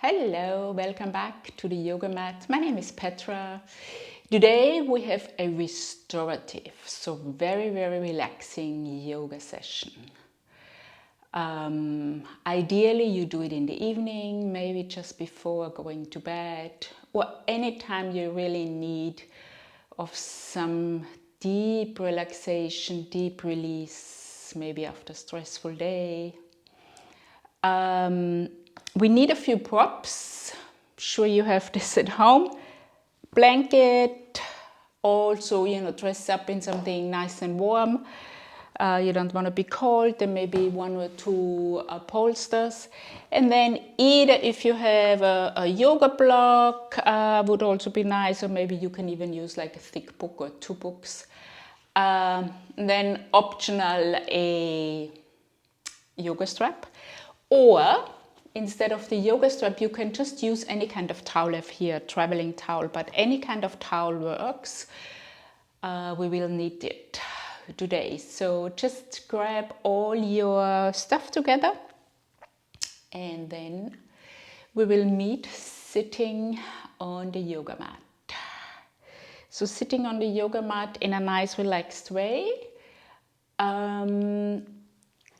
Hello, welcome back to the yoga mat. My name is Petra. Today we have a restorative, so very relaxing yoga session. Ideally you do it in the evening, maybe just before going to bed, or anytime you really need of some deep relaxation, deep release, maybe after a stressful day. We need a few props. Sure you have this at home. Blanket, also, dress up in something nice and warm. You don't want to be cold, then maybe one or two bolsters. And then either if you have a yoga block, would also be nice, or maybe you can even use like a thick book or two books. Then optional, a yoga strap, or instead of the yoga strap you can just use any kind of towel. I have here a traveling towel, but any kind of towel works. We will need it today, so just grab all your stuff together and then we will meet sitting on the yoga mat. So sitting on the yoga mat in a nice relaxed way.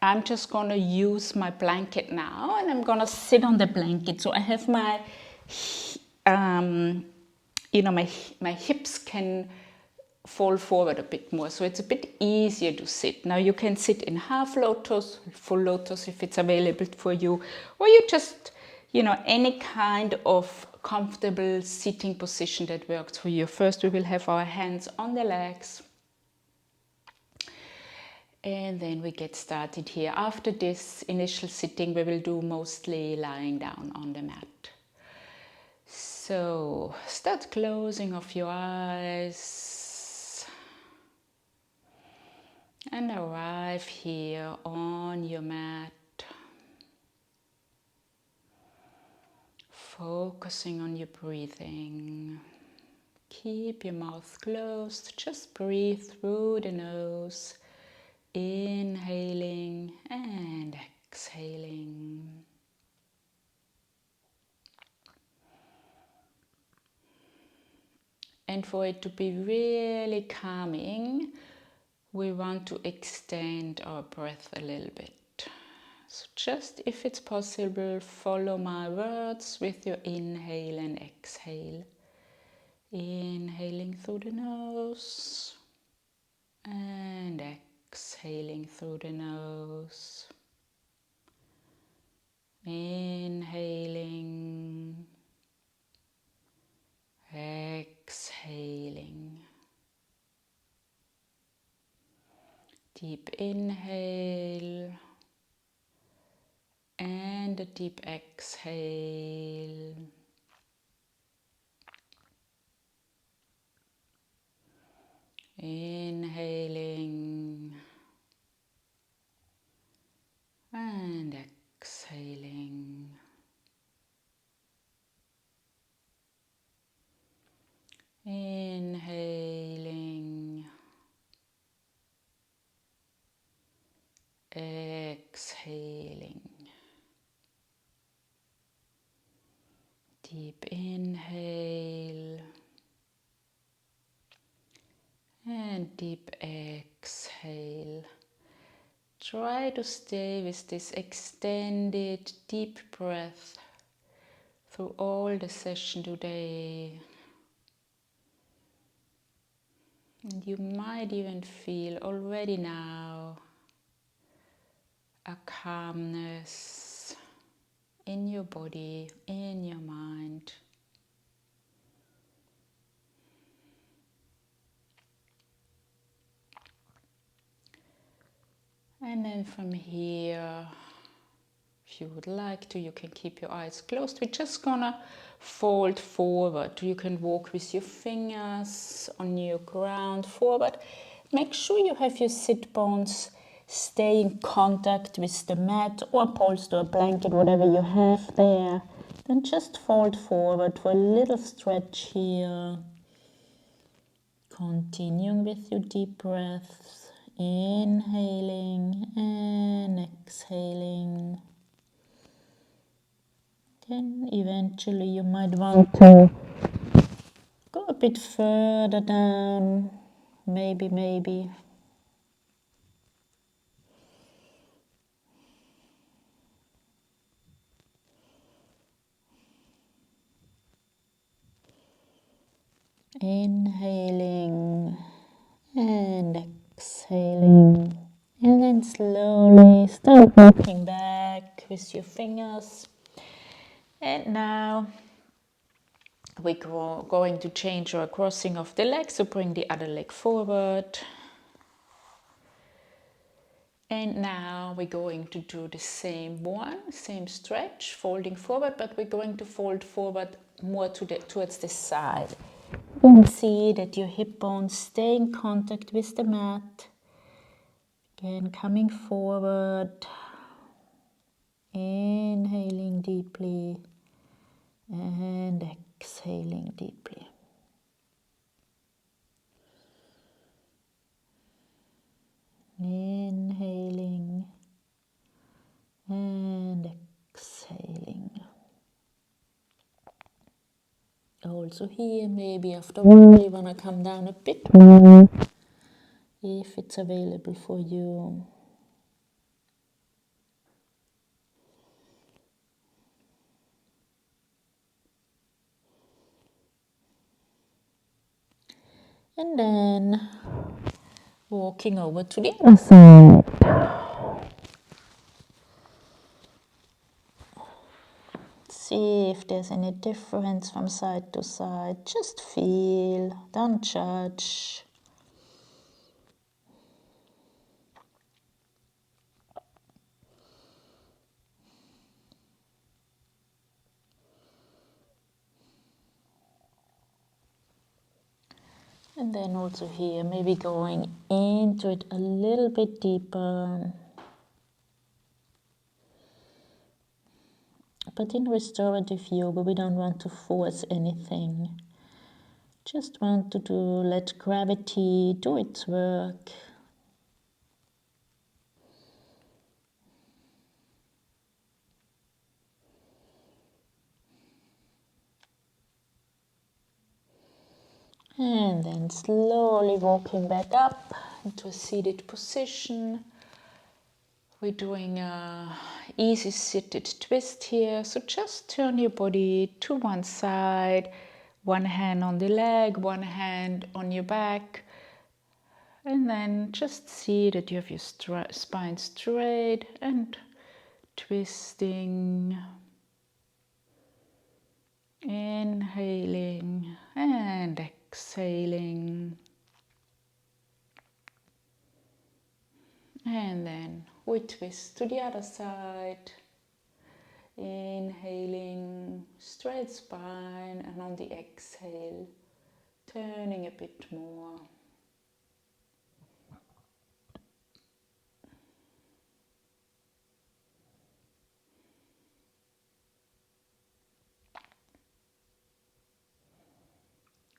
I'm just gonna use my blanket now, and I'm gonna sit on the blanket. So I have my, my hips can fall forward a bit more, so it's a bit easier to sit. Now you can sit in half lotus, full lotus if it's available for you, or you just, any kind of comfortable sitting position that works for you. First we will have our hands on the legs. And then we get started here. After this initial sitting, we will do mostly lying down on the mat. So start closing of your eyes and arrive here on your mat, focusing on your breathing. Keep your mouth closed, just breathe through the nose. Inhaling and exhaling. And for it to be really calming, we want to extend our breath a little bit. So just, if it's possible, follow my words with your inhale and exhale. Inhaling through the nose and exhaling through the nose. Inhaling, exhaling. Deep inhale and a deep exhale. Inhaling and exhaling. Inhaling, exhaling. Deep inhale and deep exhale. Try to stay with this extended deep breath through all the session today. And you might even feel already now a calmness in your body, in your mind. And then from here, if you would like to, you can keep your eyes closed. We're just gonna fold forward. You can walk with your fingers on your ground forward. Make sure you have your sit bones stay in contact with the mat or bolster or blanket, whatever you have there. Then just fold forward for a little stretch here. Continuing with your deep breaths. Inhaling and exhaling. Then eventually you might want to go a bit further down, maybe. Inhaling and exhaling. And then slowly start walking back with your fingers. And now we're going to change our crossing of the legs, so bring the other leg forward. And now we're going to do the same stretch, folding forward, but we're going to fold forward more towards the side. You can see that your hip bones stay in contact with the mat. Again, coming forward, inhaling deeply and exhaling deeply. Inhaling and exhaling. Also here, maybe after a while you want to come down a bit more if it's available for you. And then walking over to the other side. See if there's any difference from side to side. Just feel, don't judge. And then also here, maybe going into it a little bit deeper. But in restorative yoga, we don't want to force anything. Just want to let gravity do its work. And then slowly walking back up into a seated position. We're doing a easy seated twist here. So just turn your body to one side, one hand on the leg, one hand on your back. And then just see that you have your spine straight and twisting. Inhaling and exhaling. And then we twist to the other side. Inhaling, straight spine, and on the exhale, turning a bit more.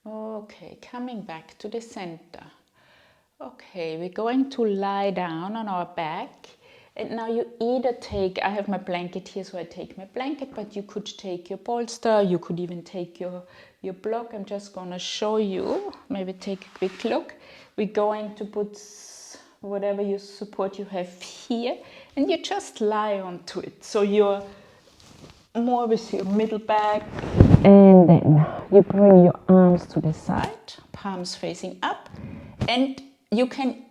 Okay, coming back to the center. Okay, we're going to lie down on our back. And now you either take, I have my blanket here, so I take my blanket, but you could take your bolster, you could even take your block. I'm just going to show you, maybe take a quick look. We're going to put whatever you support you have here, and you just lie onto it. So you're more with your middle back, and then you bring your arms to the side, palms facing up, and you can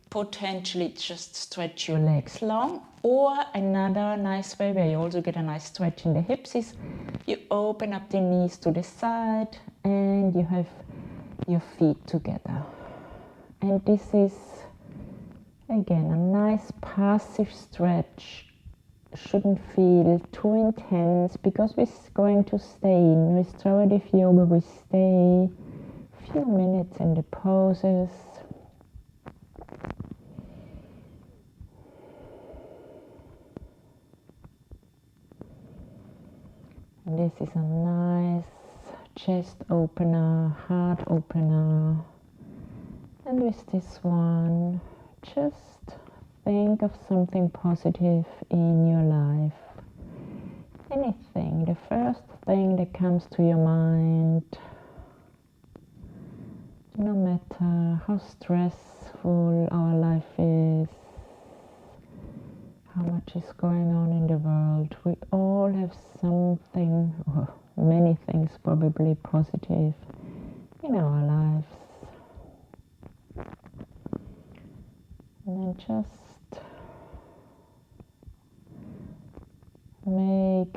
potentially just stretch your legs long, or another nice way where you also get a nice stretch in the hips is you open up the knees to the side and you have your feet together. And this is again a nice passive stretch. Shouldn't feel too intense because we're going to stay in restorative yoga. We stay a few minutes in the poses. And this is a nice chest opener, heart opener. And with this one, just think of something positive in your life. anything, the first thing that comes to your mind, no matter how stressful our life is, how much is going on in the world, we all have something, or many things probably positive in our lives. And then just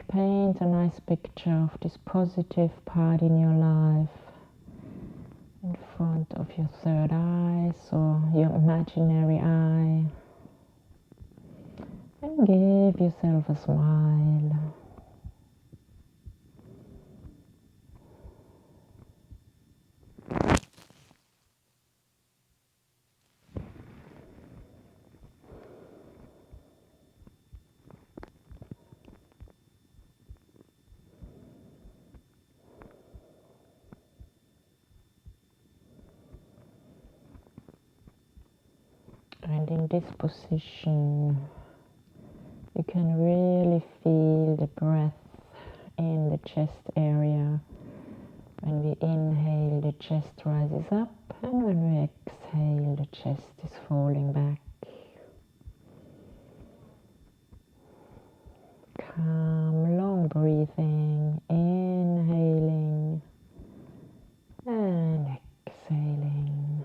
paint a nice picture of this positive part in your life in front of your third eye or your imaginary eye, and give yourself a smile. And in this position, you can really feel the breath in the chest area. When we inhale, the chest rises up, and when we exhale, the chest is falling back. Calm, long breathing, inhaling and exhaling.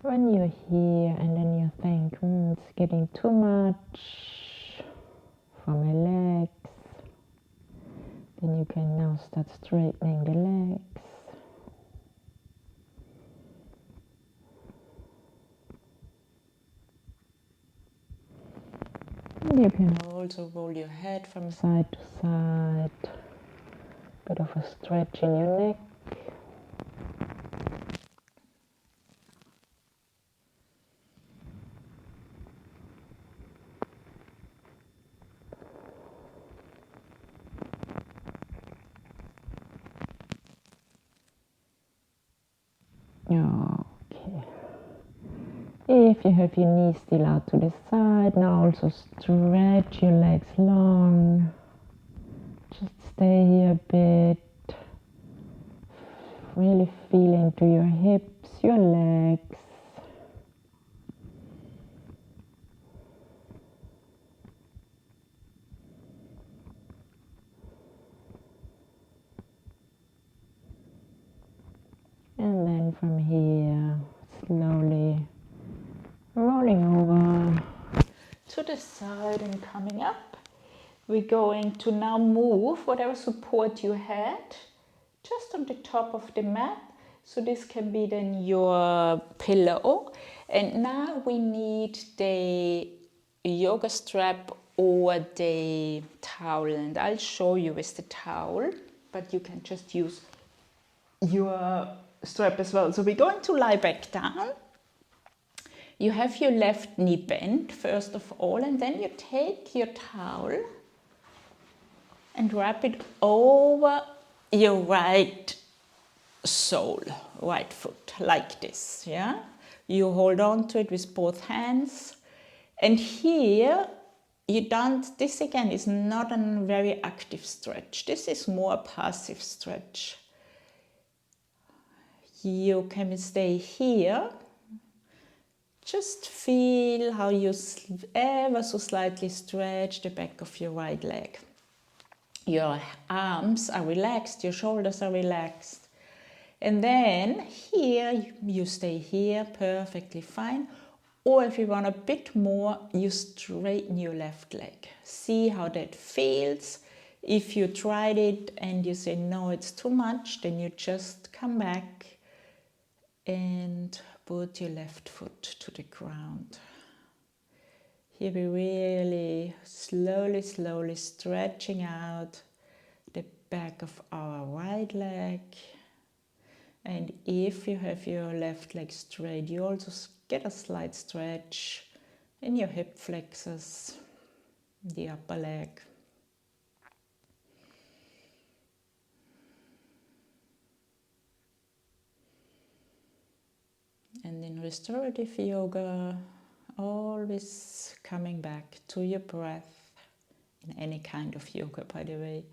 When you're here and then you think, it's getting too much for my legs, then you can now start straightening the legs. And you can also roll your head from side to side, bit of a stretch in your neck. Okay. If you have your knees still out to the side, now also stretch your legs long. Just stay here a bit. Really feel into your hips, your legs. And then from here, slowly rolling over to the side and coming up. We're going to now move whatever support you had just on the top of the mat. So this can be then your pillow. And now we need the yoga strap or the towel. And I'll show you with the towel, but you can just use your strap as well. So we're going to lie back down. You have your left knee bent first of all, and then you take your towel and wrap it over your right sole, right foot, like this, yeah? You hold on to it with both hands. And here, you don't, this again is not a very active stretch. This is more a passive stretch. You can stay here. Just feel how you ever so slightly stretch the back of your right leg. Your arms are relaxed, your shoulders are relaxed. And then here, you stay here perfectly fine. Or if you want a bit more, you straighten your left leg. See how that feels. If you tried it and you say, no, it's too much, then you just come back and put your left foot to the ground. Here we really slowly stretching out the back of our right leg. And if you have your left leg straight, you also get a slight stretch in your hip flexors, the upper leg. And in restorative yoga, always coming back to your breath, in any kind of yoga, by the way,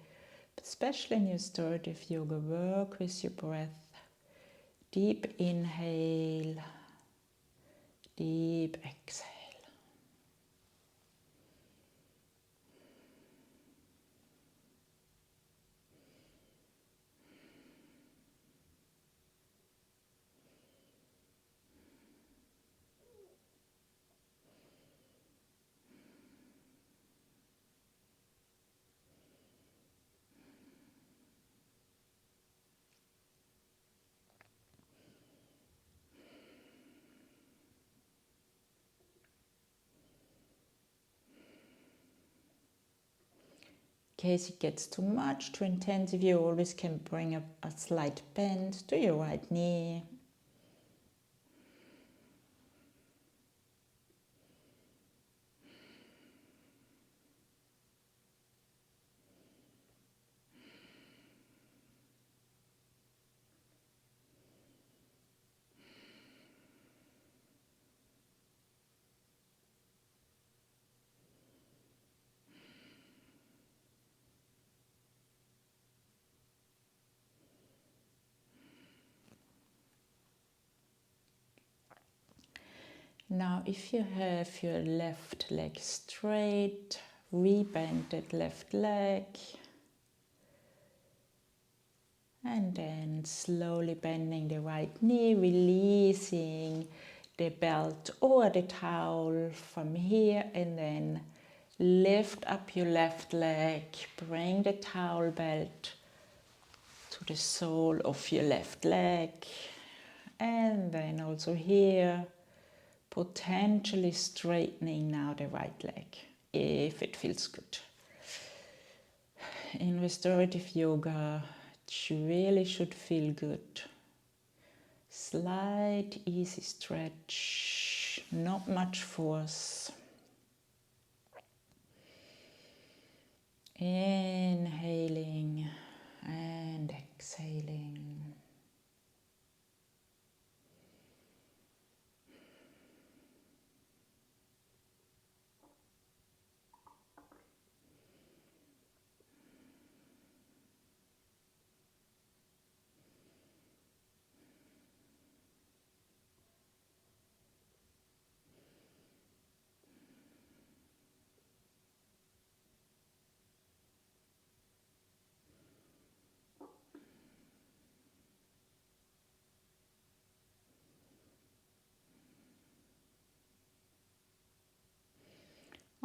but especially in restorative yoga, work with your breath. Deep inhale, deep exhale. In case it gets too much, too intensive, you always can bring a slight bend to your right knee. Now, if you have your left leg straight, rebend that left leg, and then slowly bending the right knee, releasing the belt or the towel from here, and then lift up your left leg, bring the towel belt to the sole of your left leg, and then also here, potentially straightening now the right leg, if it feels good. In restorative yoga, it really should feel good. Slight, easy stretch, not much force. Inhaling and exhaling.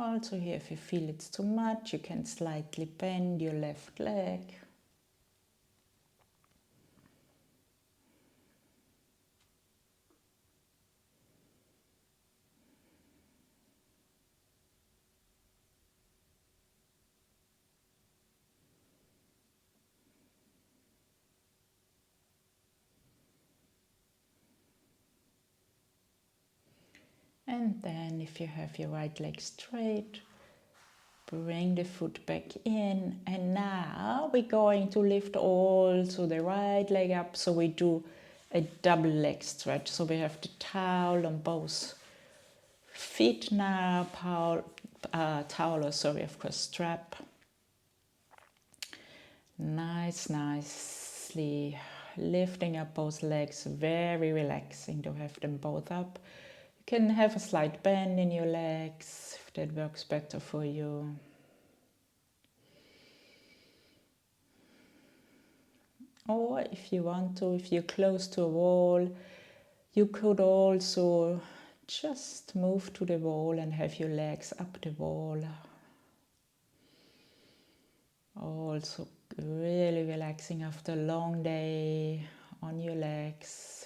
Also here, if you feel it's too much, you can slightly bend your left leg. And then if you have your right leg straight, bring the foot back in. And now we're going to lift also the right leg up. So we do a double leg stretch. So we have the towel on both feet now, towel, or sorry, of course, strap. Nicely lifting up both legs, very relaxing to have them both up. You can have a slight bend in your legs if that works better for you. Or if you want to, if you're close to a wall, you could also just move to the wall and have your legs up the wall. Also really relaxing after a long day on your legs.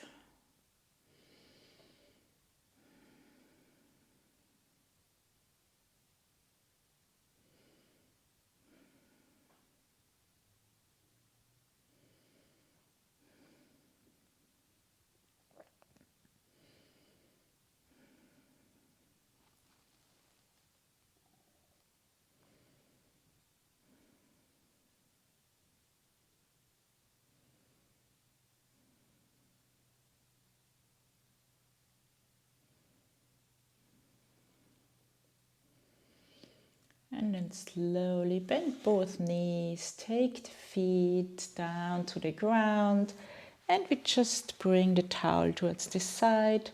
And then slowly bend both knees, take the feet down to the ground, and we just bring the towel towards the side.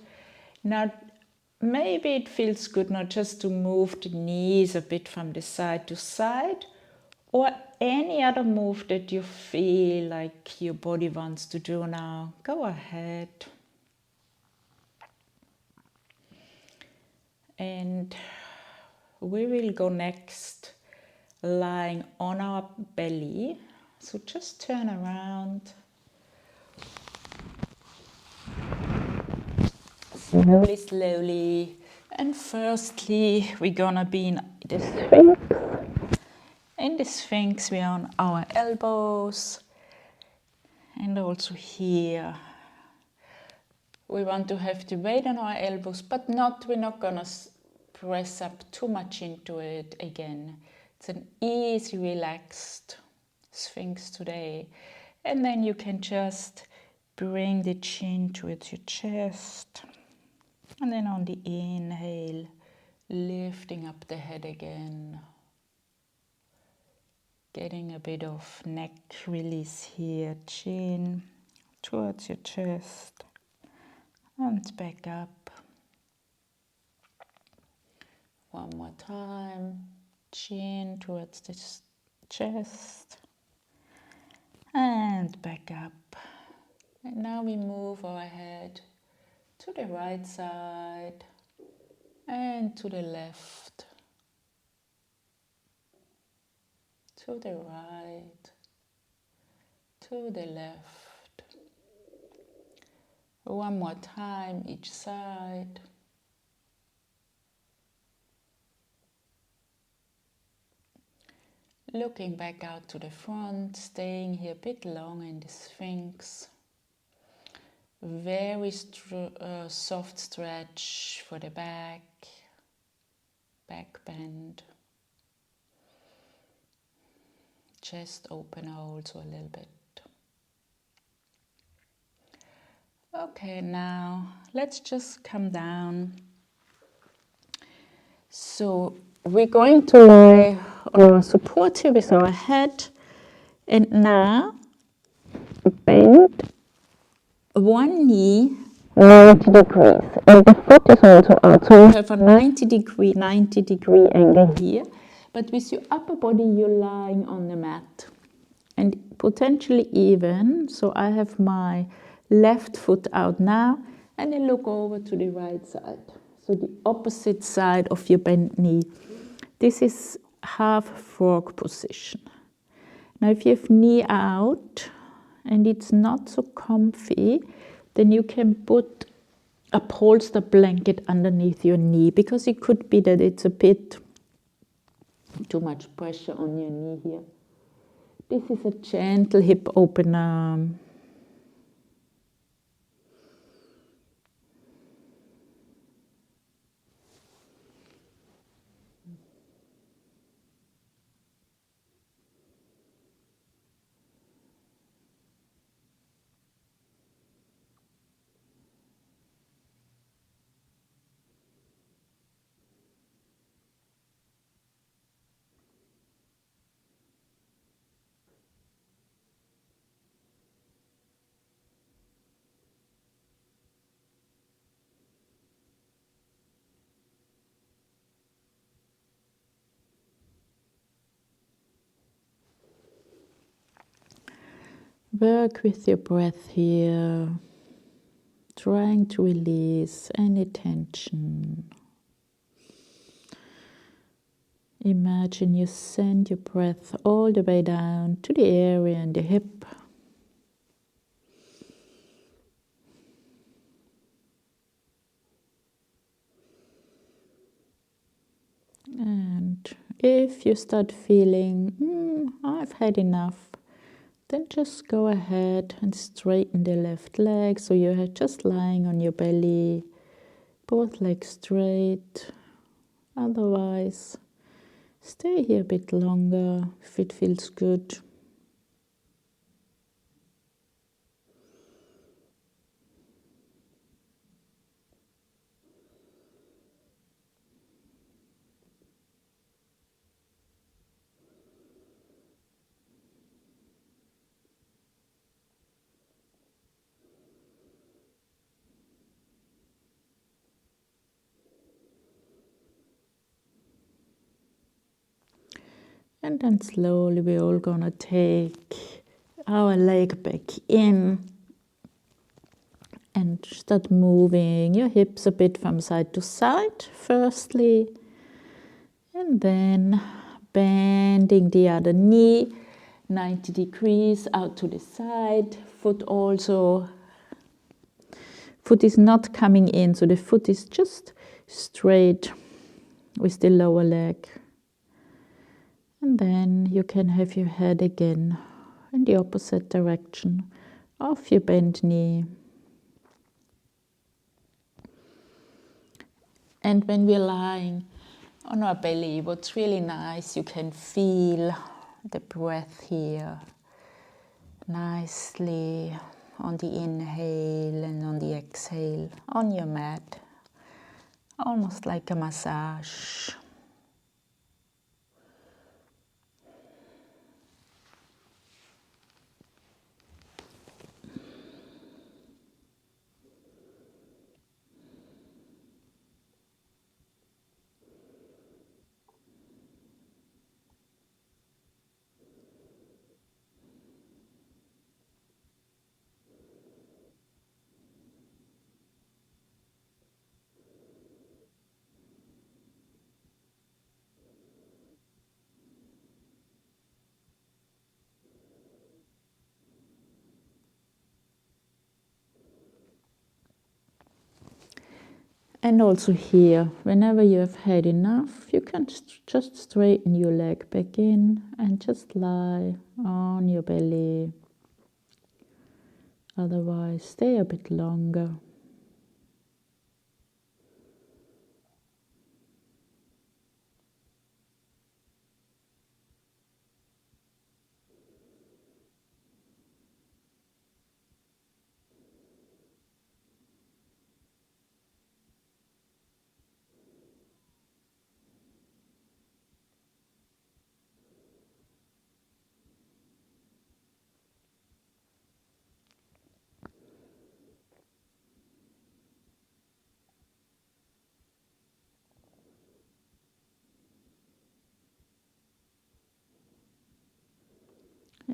Now, maybe it feels good not just to move the knees a bit from the side to side, or any other move that you feel like your body wants to do now. Go ahead. And we will go next lying on our belly. So just turn around. Slowly, slowly. And firstly, we're gonna be in the Sphinx. In the Sphinx, we're on our elbows. And also here. We want to have the weight on our elbows, but we're not gonna press up too much into it again. It's an easy, relaxed Sphinx today. And then you can just bring the chin towards your chest. And then on the inhale, lifting up the head again. Getting a bit of neck release here, chin towards your chest. And back up. One more time. Chin towards the chest. And back up. And now we move our head to the right side and to the left. To the right. To the left. One more time each side. Looking back out to the front, staying here a bit long in the Sphinx. Very soft stretch for the back bend. Chest open also a little bit. Okay, now let's just come down. So we're going to lie on our supporter with our head, and now bend one knee 90 degrees, and the foot is also out. So you have a 90 degree angle here, but with your upper body you're lying on the mat, and potentially even. So I have my left foot out now, and then look over to the right side. So the opposite side of your bent knee. This is half frog position. Now if you have knee out and it's not so comfy, then you can put a bolster blanket underneath your knee, because it could be that it's a bit too much pressure on your knee here. This is a gentle hip opener. Work with your breath here, trying to release any tension. Imagine you send your breath all the way down to the area in the hip. And if you start feeling, I've had enough, then just go ahead and straighten the left leg. So you're just lying on your belly, both legs straight. Otherwise, stay here a bit longer if it feels good. And then slowly we're all gonna take our leg back in and start moving your hips a bit from side to side firstly, and then bending the other knee 90 degrees out to the side. Foot is not coming in, so the foot is just straight with the lower leg. And then you can have your head again in the opposite direction of your bent knee. And when we're lying on our belly, what's really nice, you can feel the breath here nicely on the inhale and on the exhale on your mat, almost like a massage. And also here, whenever you have had enough, you can just straighten your leg back in and just lie on your belly. Otherwise, stay a bit longer.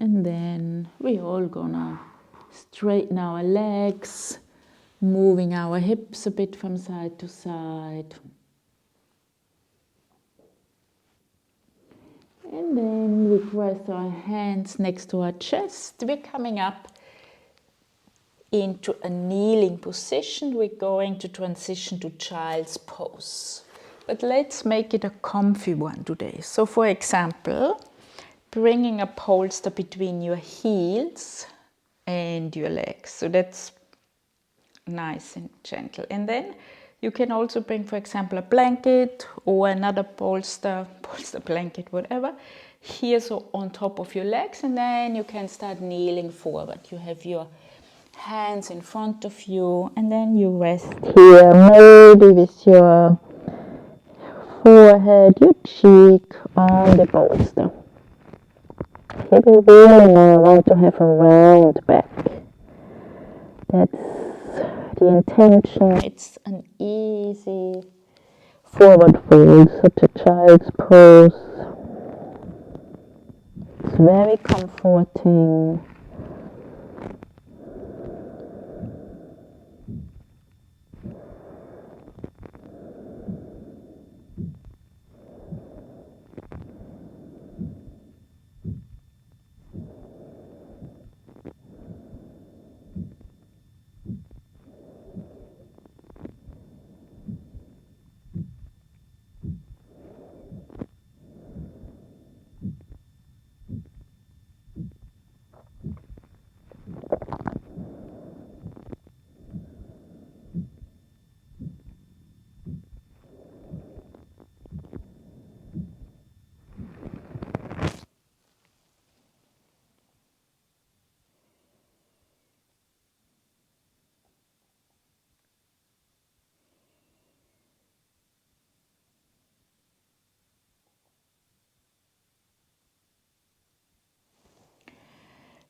And then we're all gonna straighten our legs, moving our hips a bit from side to side. And then we press our hands next to our chest. We're coming up into a kneeling position. We're going to transition to child's pose. But let's make it a comfy one today. So for example, bringing a bolster between your heels and your legs. So that's nice and gentle. And then you can also bring, for example, a blanket or another bolster blanket, whatever, here so on top of your legs, and then you can start kneeling forward. You have your hands in front of you, and then you rest here, maybe with your forehead, your cheek on the bolster. Here we really want to have a round back. That's the intention. It's an easy forward fold, such a child's pose. It's very comforting.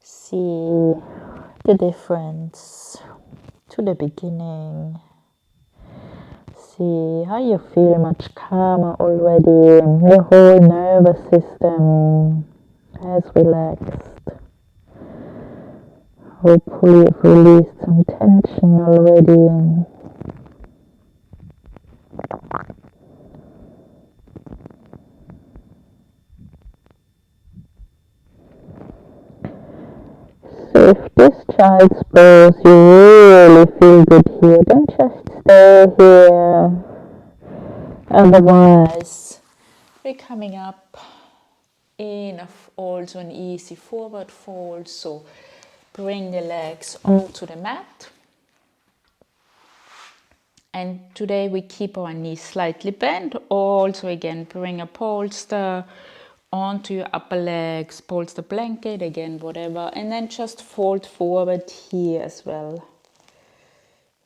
See the difference to the beginning. see how you feel much calmer already. Your whole nervous system has relaxed. Hopefully you've released some tension already. So if this child's pose you really feel good here, then just stay here. Otherwise, we're coming up in also an easy forward fold. So bring the legs onto the mat. And today we keep our knees slightly bent. Also again, bring a bolster onto your upper legs, bolster blanket, again, whatever. And then just fold forward here as well.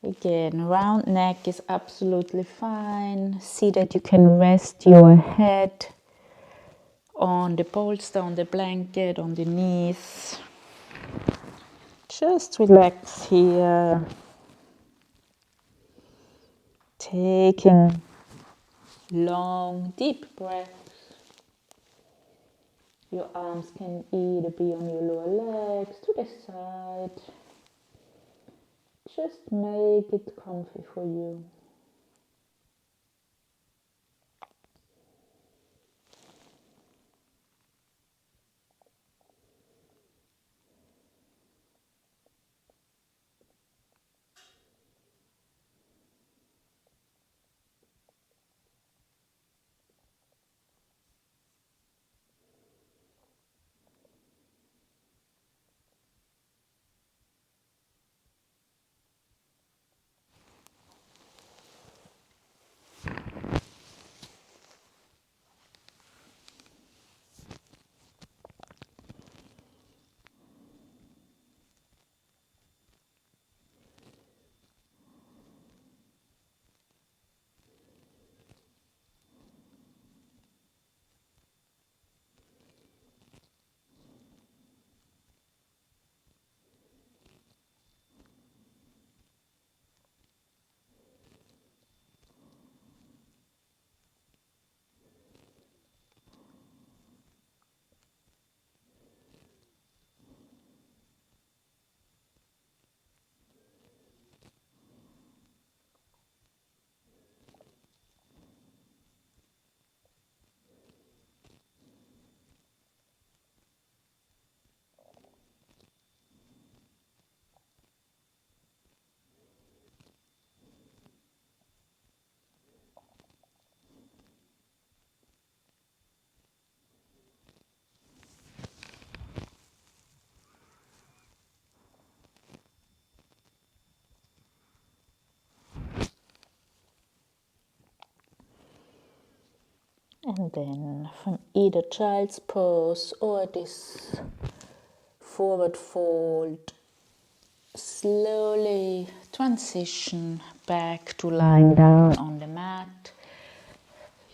Again, round neck is absolutely fine. See that you can rest your head on the bolster, on the blanket, on the knees. Just relax here. Taking long, deep breaths. Your arms can either be on your lower legs, to the side. Just make it comfy for you. And then from either child's pose or this forward fold, slowly transition back to lying down on the mat.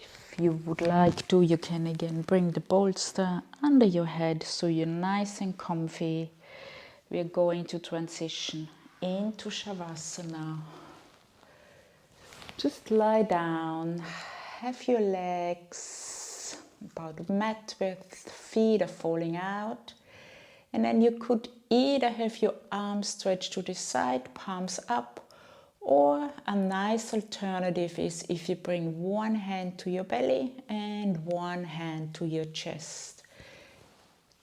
If you would like to, you can again bring the bolster under your head so you're nice and comfy. We are going to transition into Shavasana. Just lie down, have your legs about mat width, feet are falling out. And then you could either have your arms stretched to the side, palms up, or a nice alternative is if you bring one hand to your belly and one hand to your chest.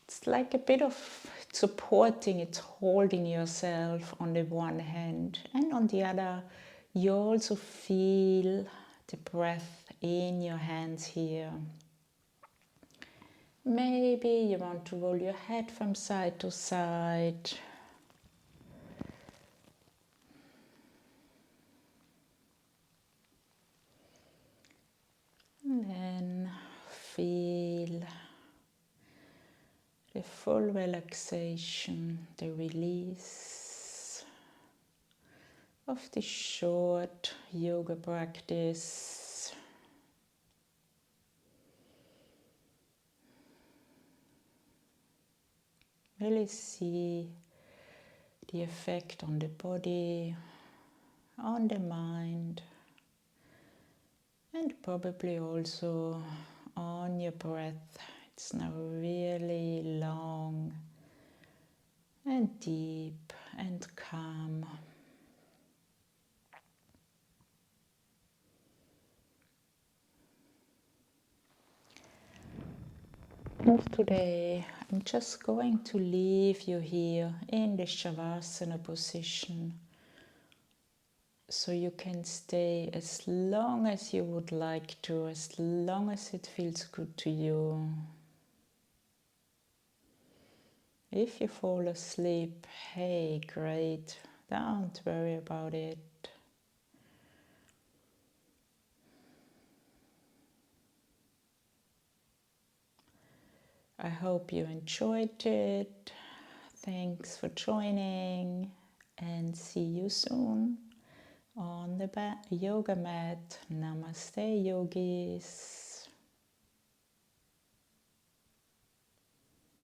It's like a bit of supporting, it's holding yourself on the one hand, and on the other you also feel the breath in your hands here. Maybe you want to roll your head from side to side. And then feel the full relaxation, the release of this short yoga practice. Really see the effect on the body, on the mind, And probably also on your breath. It's now really long and deep and calm. And today I'm just going to leave you here in the Shavasana position, so you can stay as long as you would like to, as long as it feels good to you. If you fall asleep, hey, great, don't worry about it. I hope you enjoyed it. Thanks for joining, and see you soon on the yoga mat. Namaste, yogis.